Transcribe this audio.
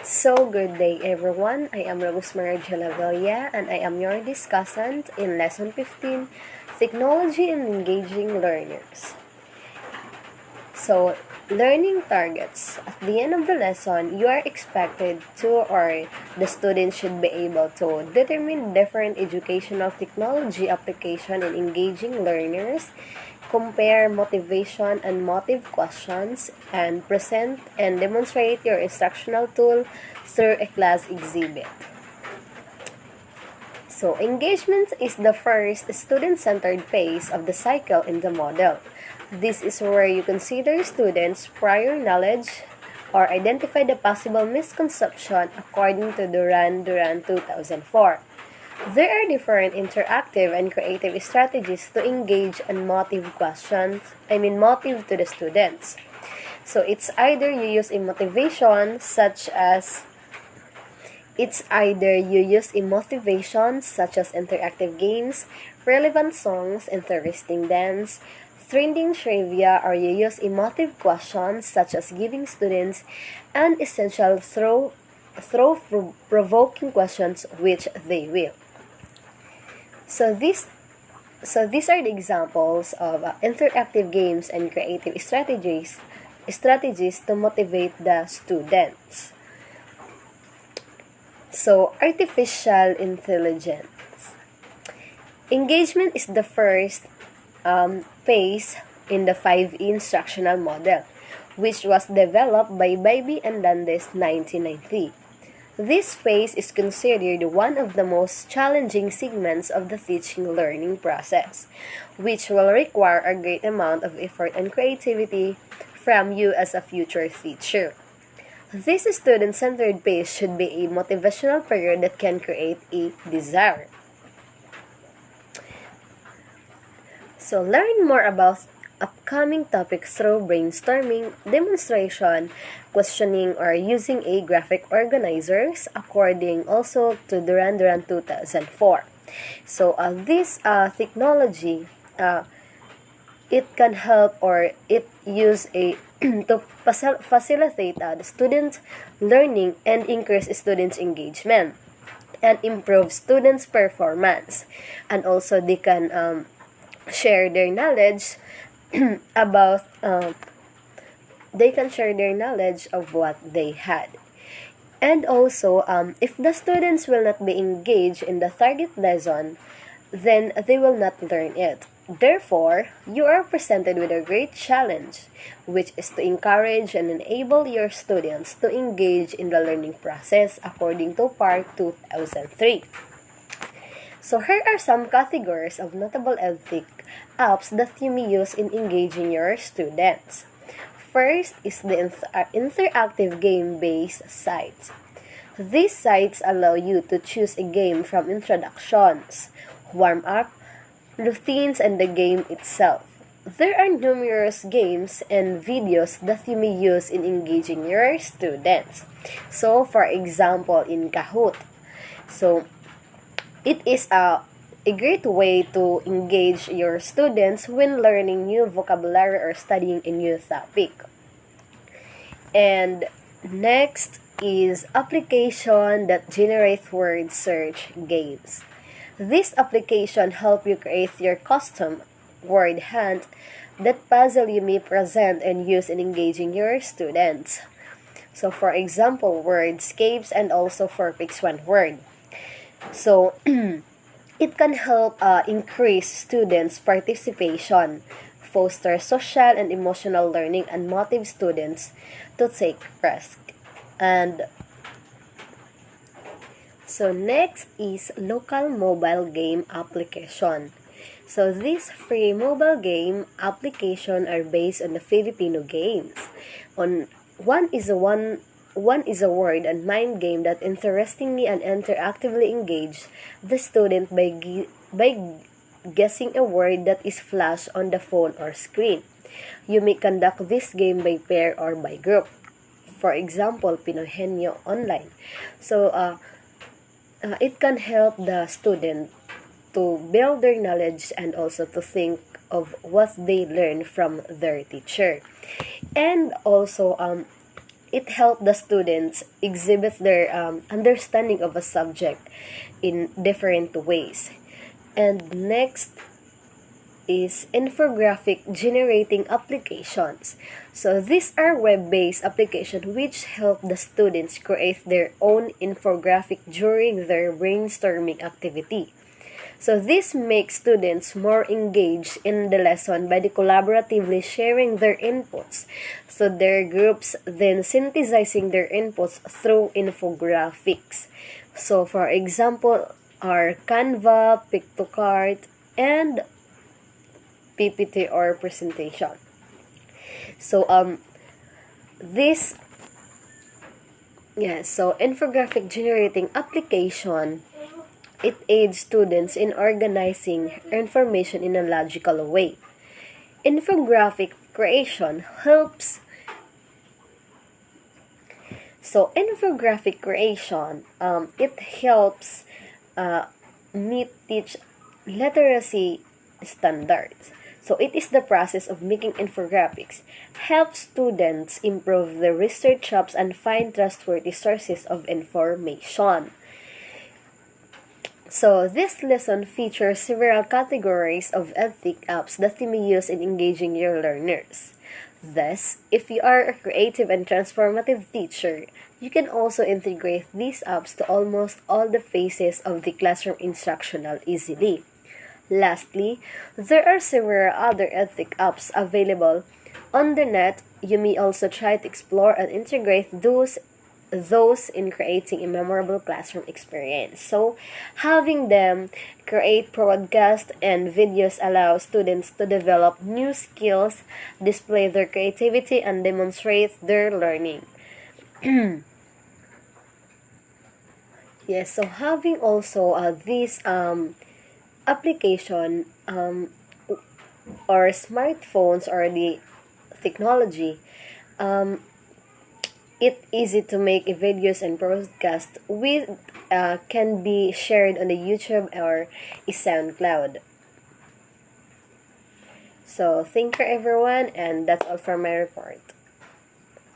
So, good day everyone. I am Rosemary Gelavilla and I am your discussant in Lesson 15, Technology and Engaging Learners. So, learning targets. At the end of the lesson, you are expected to or the student should be able to determine different educational technology application in engaging learners, compare motivation and motive questions, and present and demonstrate your instructional tool through a class exhibit. So, engagement is the first student-centered phase of the cycle in the model. This is where you consider students' prior knowledge or identify the possible misconception according to Duran 2004. There are different interactive and creative strategies to engage and motive motive to the students. So it's either you use a motivation such as interactive games, relevant songs, interesting dance, trending trivia, or you use emotive questions such as giving students an essential provoking questions which they will. So these are the examples of interactive games and creative strategies to motivate the students. So, artificial intelligence. Engagement is the first phase in the 5E instructional model, which was developed by Bybee and Dundes 1990. This phase is considered one of the most challenging segments of the teaching-learning process, which will require a great amount of effort and creativity from you as a future teacher. This student-centered phase should be a motivational period that can create a desire. So, learn more about upcoming topics through brainstorming, demonstration, questioning, or using a graphic organizers according also to Duran 2004. So, this technology, it can help or it use a to facilitate the student learning and increase students' engagement and improve students' performance. And also they can share their knowledge about of what they had. And also, if the students will not be engaged in the target lesson, then they will not learn it. Therefore, you are presented with a great challenge, which is to encourage and enable your students to engage in the learning process according to Part 2003. So here are some categories of notable edtech apps that you may use in engaging your students. First is the interactive game-based sites. These sites allow you to choose a game from introductions, warm-up, routines, and the game itself. There are numerous games and videos that you may use in engaging your students. So, for example, in Kahoot. So, it is a great way to engage your students when learning new vocabulary or studying a new topic. And next is application that generate word search games. This application help you create your custom word hunt that puzzle you may present and use in engaging your students. So for example, Wordscapes and also for Pix One Word. So it can help increase students' participation, foster social and emotional learning, and motivate students to take risks. And so next is local mobile game application. So these free mobile game application are based on the Filipino games. One is a word and mind game that interestingly and interactively engage the student by guessing a word that is flashed on the phone or screen. You may conduct this game by pair or by group. For example, Pinohenyo online. So, it can help the student to build their knowledge and also to think of what they learn from their teacher. And also, it helped the students exhibit their understanding of a subject in different ways. And next is infographic generating applications. So these are web-based applications which help the students create their own infographic during their brainstorming activity. So this makes students more engaged in the lesson by collaboratively sharing their inputs. So their groups then synthesizing their inputs through infographics. So for example, are Canva, Pictocart, and PPT or presentation. So this so infographic generating application, it aids students in organizing information in a logical way. Infographic creation helps. So infographic creation, it helps meet teach literacy standards. So it is the process of making infographics, help students improve their research hubs and find trustworthy sources of information. So this lesson features several categories of ethic apps that you may use in engaging your learners. Thus, if you are a creative and transformative teacher, you can also integrate these apps to almost all the phases of the classroom instructional easily. Lastly, there are several other ethic apps available on the net. You may also try to explore and integrate those in creating a memorable classroom experience. So, having them create broadcasts and videos allows students to develop new skills, display their creativity, and demonstrate their learning. Yes, so having also this application or smartphones or the technology, it easy to make videos and broadcast with can be shared on the YouTube or a SoundCloud. So thank you everyone, and that's all for my report.